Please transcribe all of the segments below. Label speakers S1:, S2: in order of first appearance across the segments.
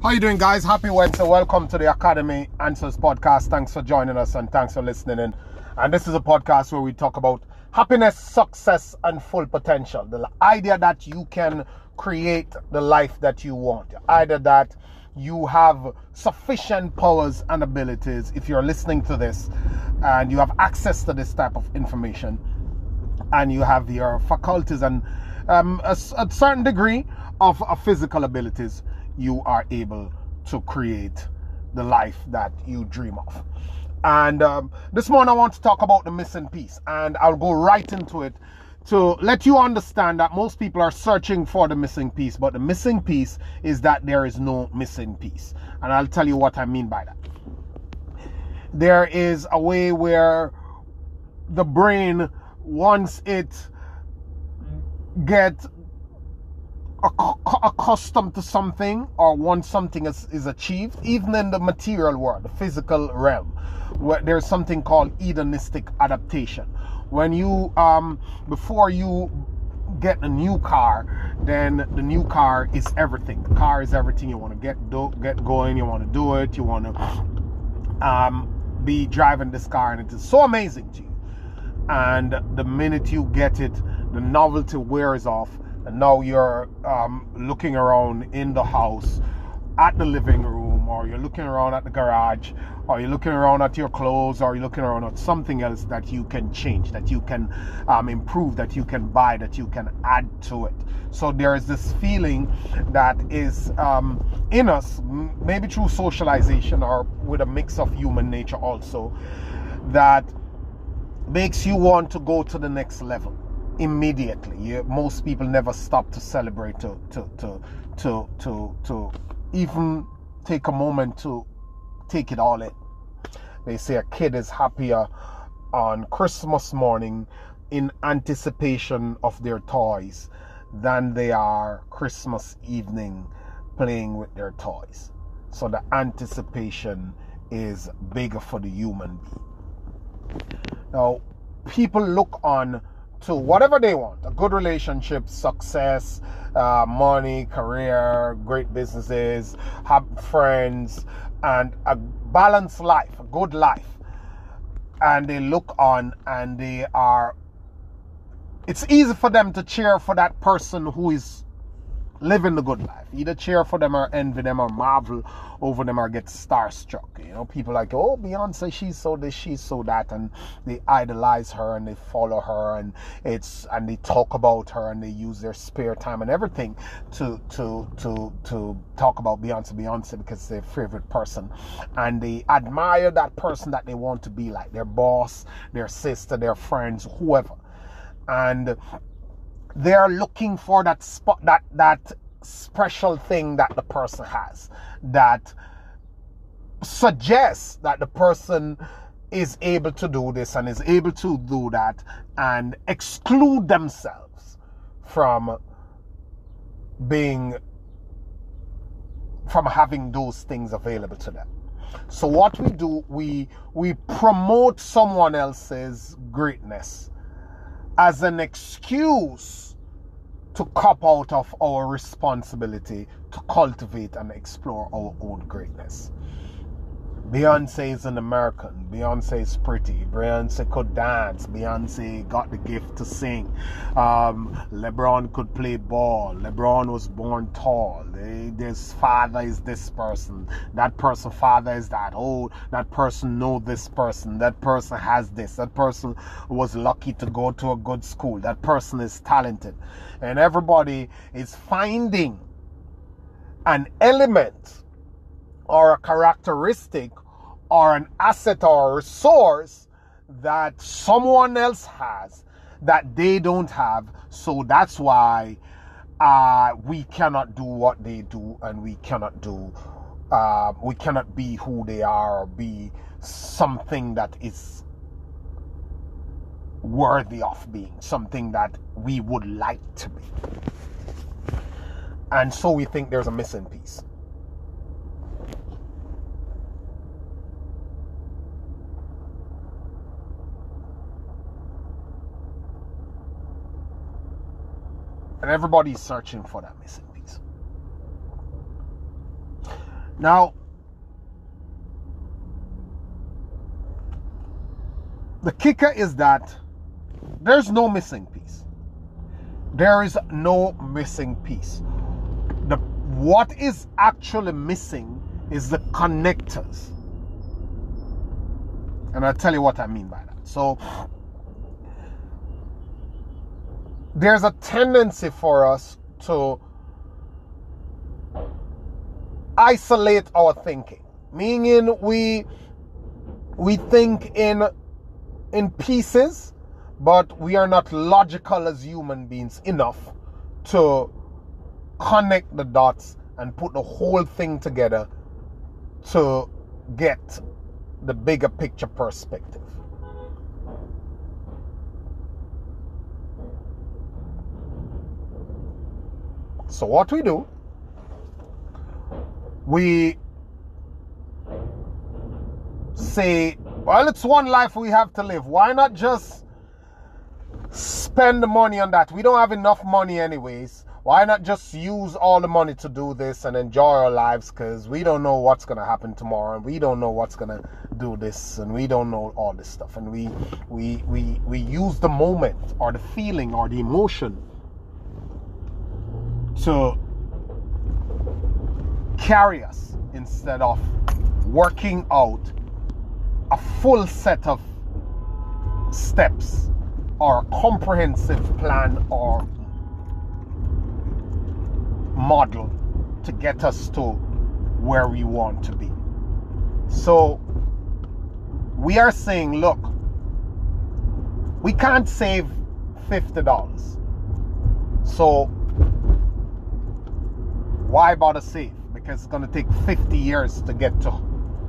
S1: How you doing, guys? Happy Wednesday. Welcome to the Academy Answers podcast. Thanks for joining us and thanks for listening in. And this is a podcast where we talk about happiness, success, and full potential. The idea that you can create the life that you want. The idea that you have sufficient powers and abilities if you're listening to this and you have access to this type of information and you have your faculties and a certain degree of physical abilities, you are able to create the life that you dream of. And this morning I want to talk about the missing piece, and I'll go right into it to let you understand that most people are searching for the missing piece, but the missing piece is that there is no missing piece. And I'll tell you what I mean by that. There is a way where the brain, once it gets accustomed to something, or once something is achieved, even in the material world, the physical realm, where there's something called hedonistic adaptation. When you before you get a new car, then the new car is everything. The car is everything. You want to get going, you want to do it, you want to be driving this car, and it is so amazing to you. And the minute you get it, the novelty wears off. And now you're looking around in the house, at the living room, or you're looking around at the garage, or you're looking around at your clothes, or you're looking around at something else that you can change, that you can improve, that you can buy, that you can add to it. So there is this feeling that is in us, maybe through socialization or with a mix of human nature also, that makes you want to go to the next level immediately. Most people never stop to celebrate, to even take a moment to take it all in. They say a kid is happier on Christmas morning in anticipation of their toys than they are Christmas evening playing with their toys. So the anticipation is bigger for the human being. Now, people look on to whatever they want: a good relationship, success, money, career, great businesses, have friends, and a balanced life, a good life. And they look on and it's easy for them to cheer for that person who is living the good life. Either cheer for them or envy them or marvel over them or get starstruck. You know, people like, oh, Beyonce, she's so this, she's so that, and they idolize her and they follow her and they talk about her and they use their spare time and everything to talk about Beyonce because it's their favorite person, and they admire that person that they want to be like, their boss, their sister, their friends, whoever, and they're looking for that spot, that special thing that the person has, that suggests that the person is able to do this and is able to do that, and exclude themselves from having those things available to them. So what we do, we promote someone else's greatness as an excuse to cop out of our responsibility to cultivate and explore our own greatness. Beyonce is an American. Beyonce is pretty. Beyonce could dance. Beyonce got the gift to sing. LeBron could play ball. LeBron was born tall. His father is this person. That person's father is that. Oh, that person know this person. That person has this. That person was lucky to go to a good school. That person is talented. And everybody is finding an element or a characteristic or an asset or a resource that someone else has that they don't have. So that's why we cannot do what they do, and we cannot be who they are or be something that is worthy of being, something that we would like to be. And so we think there's a missing piece. And everybody's searching for that missing piece. Now, the kicker is that there's no missing piece. There is no missing piece. What is actually missing is the connectors. And I'll tell you what I mean by that. So, there's a tendency for us to isolate our thinking, meaning we think in pieces, but we are not logical as human beings enough to connect the dots and put the whole thing together to get the bigger picture perspective. So what we do, we say, well, it's one life we have to live. Why not just spend the money on that? We don't have enough money anyways. Why not just use all the money to do this and enjoy our lives? Because we don't know what's going to happen tomorrow, and we don't know what's going to do this, and we don't know all this stuff. And we use the moment or the feeling or the emotion to carry us instead of working out a full set of steps or a comprehensive plan or model to get us to where we want to be. So we are saying, look, we can't save $50. So why bother save? Because it's going to take 50 years to get to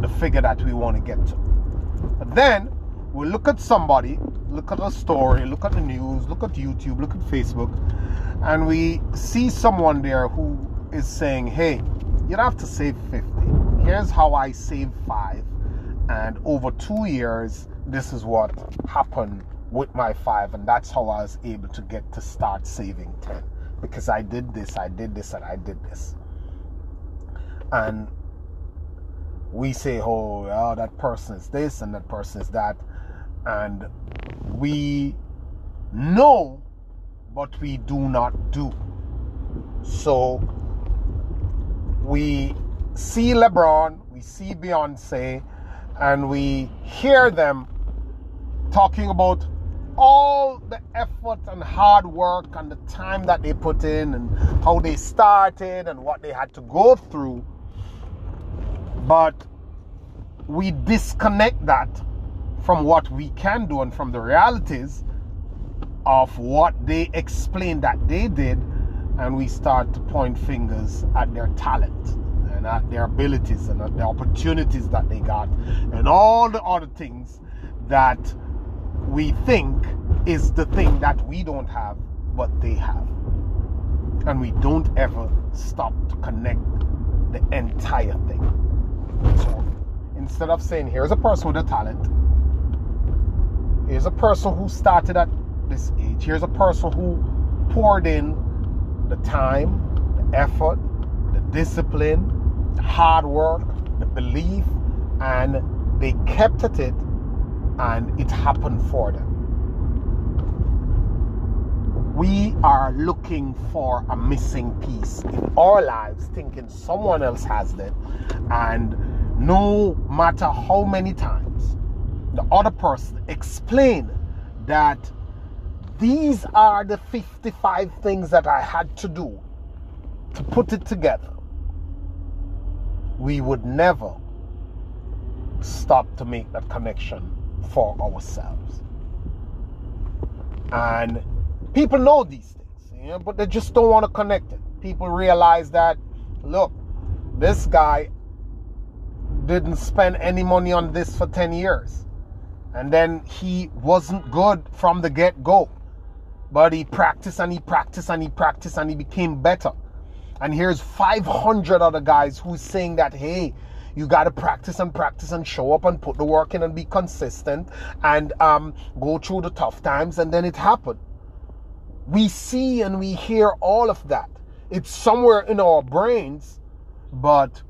S1: the figure that we want to get to. But then we look at somebody, look at a story, look at the news, look at YouTube, look at Facebook, and we see someone there who is saying, hey, you don't have to save 50. Here's how I saved 5. And over 2 years, this is what happened with my 5. And that's how I was able to get to start saving 10. Because I did this, and I did this. And we say, oh, yeah, that person is this and that person is that. And we know, but we do not do. So we see LeBron, we see Beyonce, and we hear them talking about all the effort and hard work and the time that they put in and how they started and what they had to go through. But we disconnect that from what we can do and from the realities of what they explained that they did, and we start to point fingers at their talent and at their abilities and at the opportunities that they got and all the other things that we think is the thing that we don't have but they have. And we don't ever stop to connect the entire thing. So instead of saying, here's a person with a talent, here's a person who started at this age, here's a person who poured in the time, the effort, the discipline, the hard work, the belief, and they kept at it, and it happened for them. We are looking for a missing piece in our lives, thinking someone else has it, and no matter how many times the other person explain that these are the 55 things that I had to do to put it together, we would never stop to make that connection for ourselves. And people know these things, but they just don't want to connect it. People realize that, look, this guy didn't spend any money on this for 10 years. And then he wasn't good from the get-go. But he practiced and he practiced and he practiced and he became better. And here's 500 other guys who's saying that, hey, you got to practice and practice and show up and put the work in and be consistent and go through the tough times, and then it happened. We see and we hear all of that. It's somewhere in our brains, but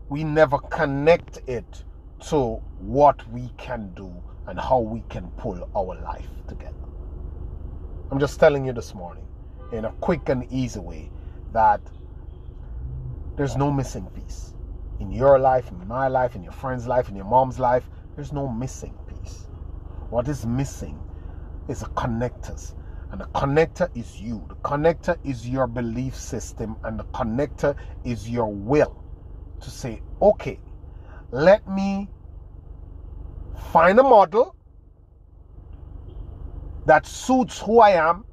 S1: we never connect it to what we can do and how we can pull our life together. I'm just telling you this morning in a quick and easy way that there's no missing piece. In your life, in my life, in your friend's life, in your mom's life, there's no missing piece. What is missing is a connectors. And the connector is you. The connector is your belief system. And the connector is your will to say, okay, let me find a model that suits who I am,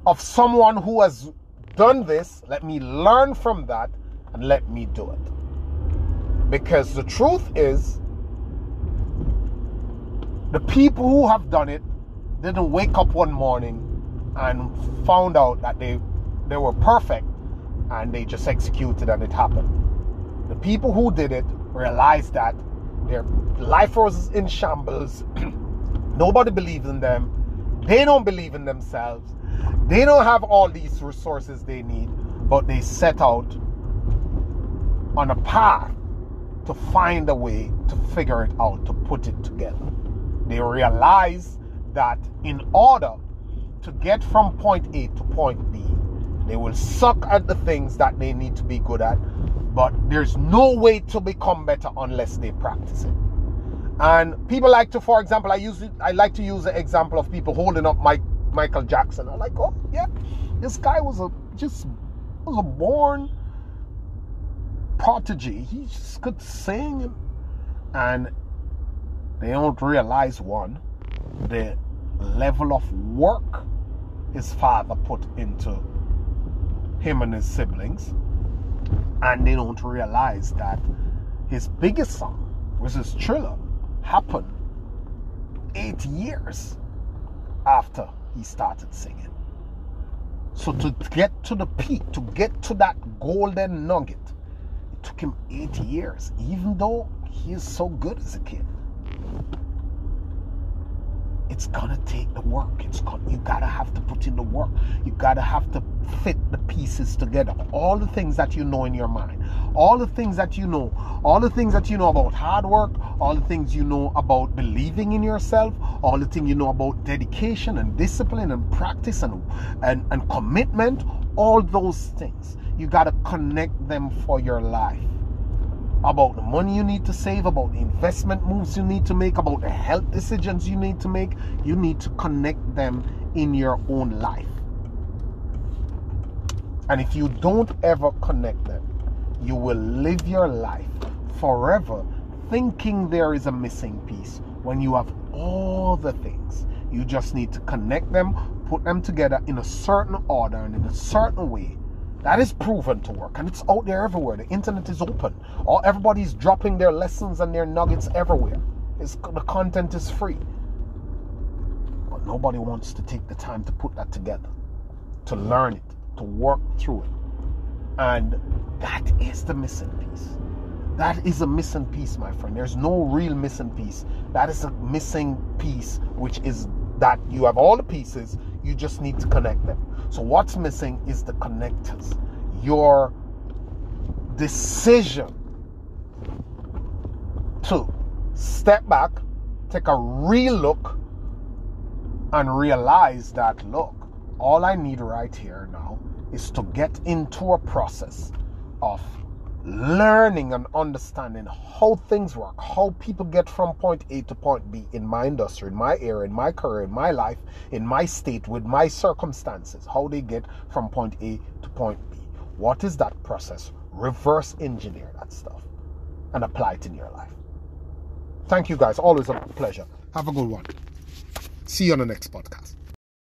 S1: of someone who has done this. Let me learn from that and let me do it. Because the truth is, the people who have done it didn't wake up one morning and found out that they were perfect and they just executed and it happened. The people who did it realized that their life was in shambles. Nobody believed in them. They don't believe in themselves. They don't have all these resources they need, but they set out on a path to find a way to figure it out, to put it together. They realize that in order to get from point A to point B, they will suck at the things that they need to be good at, but there's no way to become better unless they practice it. And people like to, for example, I like to use the example of people holding up Michael Jackson. I'm like, oh yeah, this guy was a born prodigy. He just could sing, and they don't realize, one, the level of work his father put into him and his siblings, and they don't realize that his biggest song, which is Thriller, happened 8 years after he started singing. So to get to the peak, to get to that golden nugget, it took him 8 years, even though he is so good as a kid. It's gonna take the work. You gotta have to put in the work. You gotta have to fit the pieces together. All the things that you know in your mind, all the things that you know about hard work, all the things you know about believing in yourself, all the things you know about dedication and discipline and practice and commitment, all those things. You gotta connect them for your life. About the money you need to save, about the investment moves you need to make, about the health decisions you need to make. You need to connect them in your own life. And if you don't ever connect them, you will live your life forever thinking there is a missing piece when you have all the things. You just need to connect them, put them together in a certain order and in a certain way. That is proven to work, and it's out there everywhere. The internet is open. Everybody's dropping their lessons and their nuggets everywhere. The content is free. But nobody wants to take the time to put that together, to learn it, to work through it. And that is the missing piece. That is a missing piece, my friend. There's no real missing piece. That is a missing piece, which is that you have all the pieces, you just need to connect them. So what's missing is the connectors. Your decision to step back, take a real look, and realize that, look, all I need right here now is to get into a process of learning and understanding how things work, how people get from point A to point B in my industry, in my area, in my career, in my life, in my state, with my circumstances, how they get from point A to point B. What is that process? Reverse engineer that stuff and apply it in your life. Thank you guys. Always a pleasure. Have a good one. See you on the next podcast.